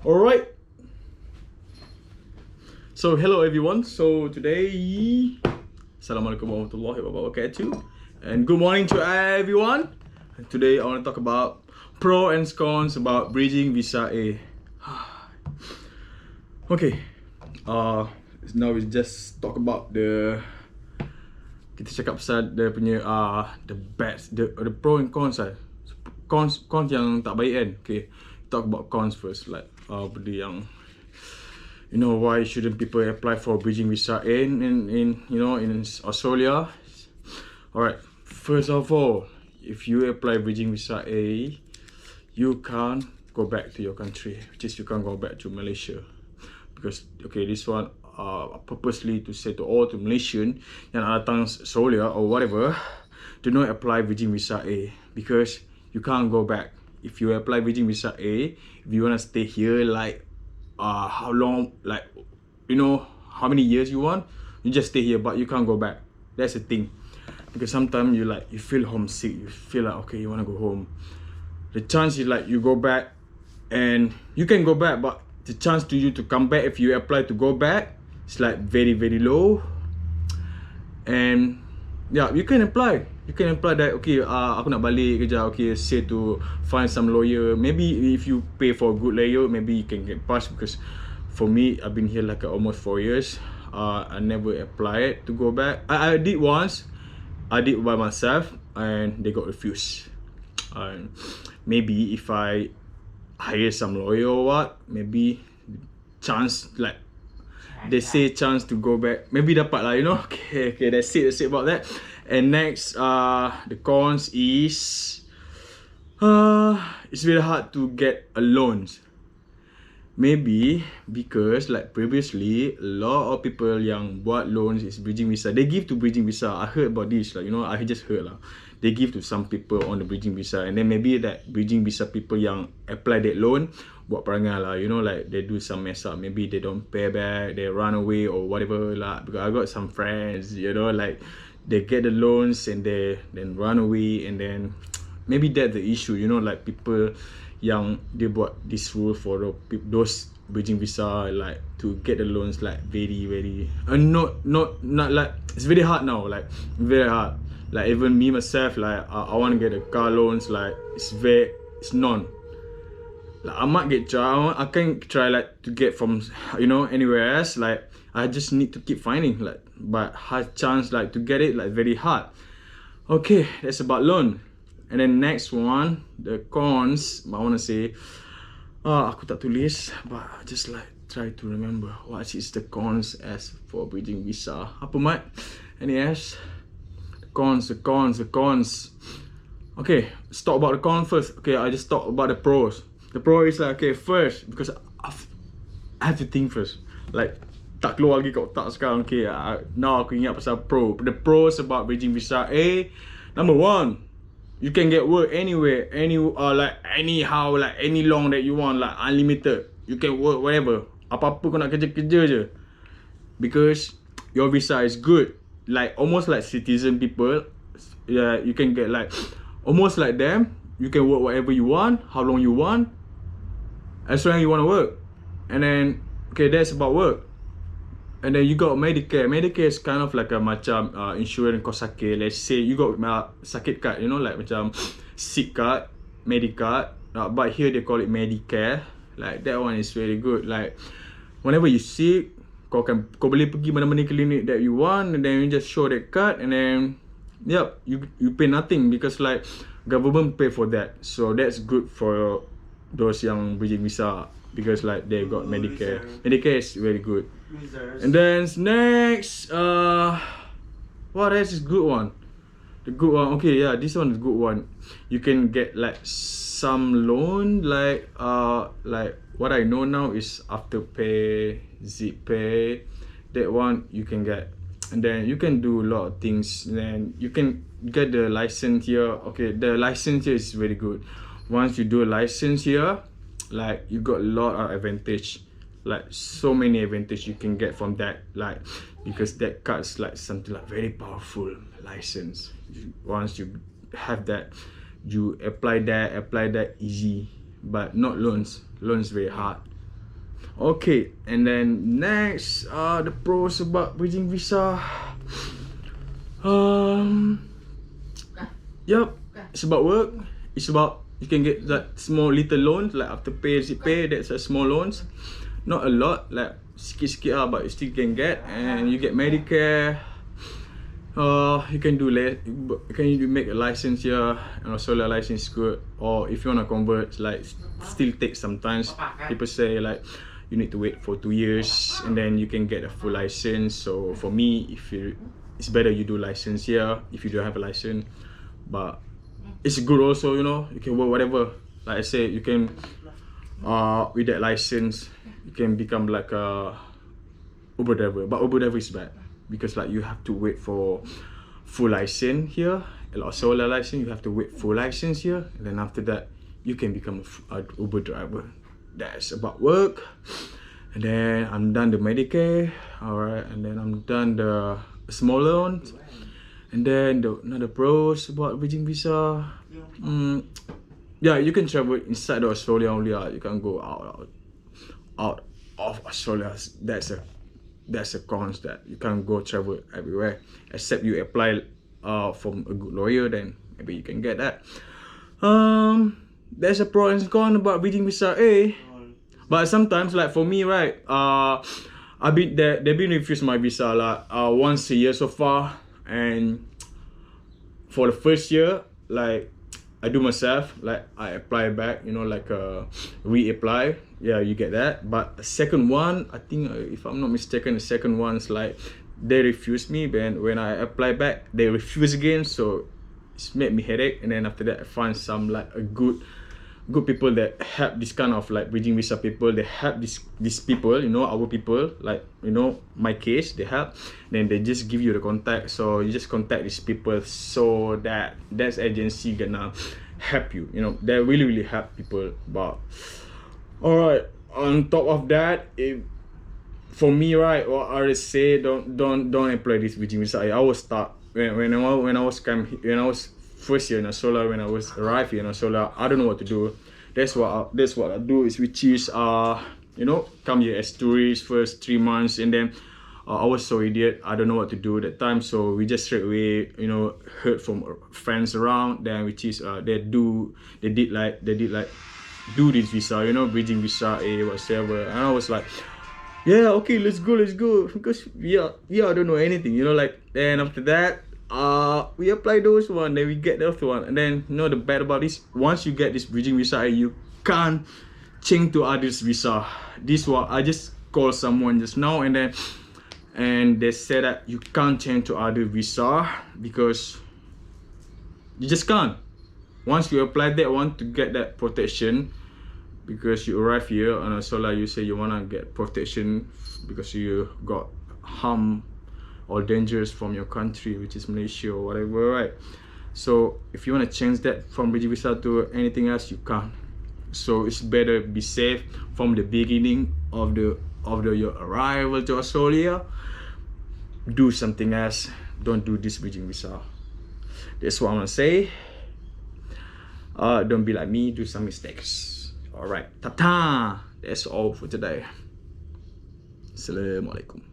Alright, so hello everyone. So today, Assalamualaikum warahmatullahi wabarakatuh, and good morning to everyone. And today I want to talk about pro and cons about bridging visa A. Okay, now we just talk about kita cakap pasal dia punya the best, the pro and cons lah. Cons yang tak baik kan. Okay, talk about cons first, like benda yang why shouldn't people apply for bridging visa in Australia. Alright, first of all, if you apply bridging visa A, you can't go back to your country, which is you can't go back to Malaysia, because okay, this one purposely to say to all to Malaysian yang datang Australia or whatever, do not apply bridging visa A, because you can't go back. If you apply bridging visa A, if you wanna stay here like how long, like how many years you want, you just stay here, but you can't go back. That's the thing, because sometimes you feel homesick, you feel like okay, you wanna go home. The chance is like you go back, and you can go back, but the chance to you to come back if you apply to go back, it's like very low. And yeah, you can apply that, okay, aku nak balik kerja, okay, say to find some lawyer, maybe if you pay for a good lawyer, maybe you can get passed. Because for me, I've been here like almost 4 years. I never applied to go back. I did once, I did by myself, and they got refused. Maybe if I hire some lawyer or what, maybe chance, like they say chance to go back, maybe dapat lah, Okay, that's it about that. And next, the cons is it's very hard to get a loans. Maybe because like previously, a lot of people yang buat loans is bridging visa. They give to bridging visa. I heard about this, like I just heard lah. They give to some people on the bridging visa, and then maybe that bridging visa people yang apply that loan buat perangai lah, like they do some mess up. Maybe they don't pay back, they run away or whatever lah. Because I got some friends, like they get the loans and they then run away, and then maybe that's the issue, like people yang dia buat this rule for those bridging visa, like to get the loans, like very not like it's very hard now, like very hard. Like even me myself, like I want to get a car loans, like it's none. Like I might get I can try like to get from anywhere else, like I just need to keep finding, like, but hard chance like to get it, like very hard. Okay, that's about loan. And then next one, the cons, I want to say, aku tak tulis, but I just like try to remember what is the cons as for bridging visa. Apa Mat? NAS? The cons. Okay, let's talk about the cons first. Okay, I just talk about the pros. The pro is like, okay, first, because I have to think first. Like, tak keluar lagi kat otak sekarang. Okay, now aku ingat pasal pro. The pros about bridging visa A, number one, you can get work anywhere, like anyhow, like any long that you want, like unlimited. You can work whatever. Apa-apa kau nak kerja je. Because your visa is good. Like almost like citizen people. Yeah, you can get like almost like them. You can work whatever you want, how long you want, as long as you want to work. And then okay, that's about work. And then you got Medicare. Medicare is kind of like a macam insurance kau sakit. Let's say you got sakit card, like macam sick card, Medicard. But here they call it Medicare. Like that one is very good. Like whenever you sick, kau boleh pergi mana-mana klinik that you want, and then you just show that card, and then yep, you pay nothing, because like government pay for that. So that's good for those yang bridging visa, because like they got Medicare. Medicare is very good. And then next, what else is good one? The good one, okay, yeah, this one is good one. You can get like some loan, like what I know now is Afterpay, ZipPay. That one you can get, and then you can do a lot of things. And then you can get the license here. Okay, the license here is very good. Once you do a license here, like you got a lot of advantage, like so many advantage you can get from that, like because that card is like something like very powerful license. Once you have that, you apply that easy. But not loans. Loans very hard. Okay, and then next, the pros about bridging visa. Yep, it's about work. It's about you can get that small little loans like after pay, that's a small loans. Not a lot, like sikit-sikit but you still can get, and you get Medicare. You can do you make a license here, and also the license is good. Or if you wanna convert, like still takes sometimes. People say like you need to wait for 2 years and then you can get a full license. So for me, it's better you do license here if you don't have a license. But it's good also, you know, you can work whatever. Like I said, you can with that license you can become like a Uber driver. But Uber driver is bad because like you have to wait for full license here, and also a license you have to wait full license here, and then after that you can become a Uber driver. That's about work. And then I'm done the Medicare, alright, and then I'm done the small loans. And then another pros about bridging visa. Yeah, you can travel inside the Australia only. You can go out of Australia. That's a cons that you can't go travel everywhere except you apply from a good lawyer. Then maybe you can get that. There's a pro and con about bridging visa. But sometimes, like for me, right? They've been refused my visa like once a year so far, and for the first year, like I do myself, like I apply back, you know, like reapply. Yeah, you get that. But the second one, I think if I'm not mistaken, the second one's like they refused me. Then when I apply back, they refuse again. So it's made me headache. And then after that, I find some like a good people that help this kind of like bridging visa people. They help these people, you know, our people, like, you know, my case, they help. Then they just give you the contact, so you just contact these people, so that agency gonna help you, you know. They really help people. But all right, on top of that, for me, right, what I already say, don't apply this bridging visa. I was start when I was first year in Australia, when I was arrived here in Australia, I don't know what to do. That's what I do, is which is you know, come here as tourist first 3 months, and then I was so idiot, I don't know what to do at that time. So we just straight away, you know, heard from friends around then, which is they did like do this visa, you know, bridging visa, whatever. And I was like, yeah, okay, let's go, because I don't know anything, you know, like. Then after that, we apply those one, then we get the other one. And then, you know, the bad about this, once you get this bridging visa, you can't change to others visa. This one I just called someone just now, and they said that you can't change to other visa because you just can't. Once you apply that one to get that protection, because you arrive here and also like you say you wanna get protection because you got harm or dangers from your country, which is Malaysia or whatever, right? So if you want to change that from bridging visa to anything else, you can't. So it's better be safe from the beginning of your arrival to Australia. Do something else, don't do this bridging visa. That's what I'm gonna say. Don't be like me, do some mistakes. All right, ta-ta. That's all for today. Assalamualaikum.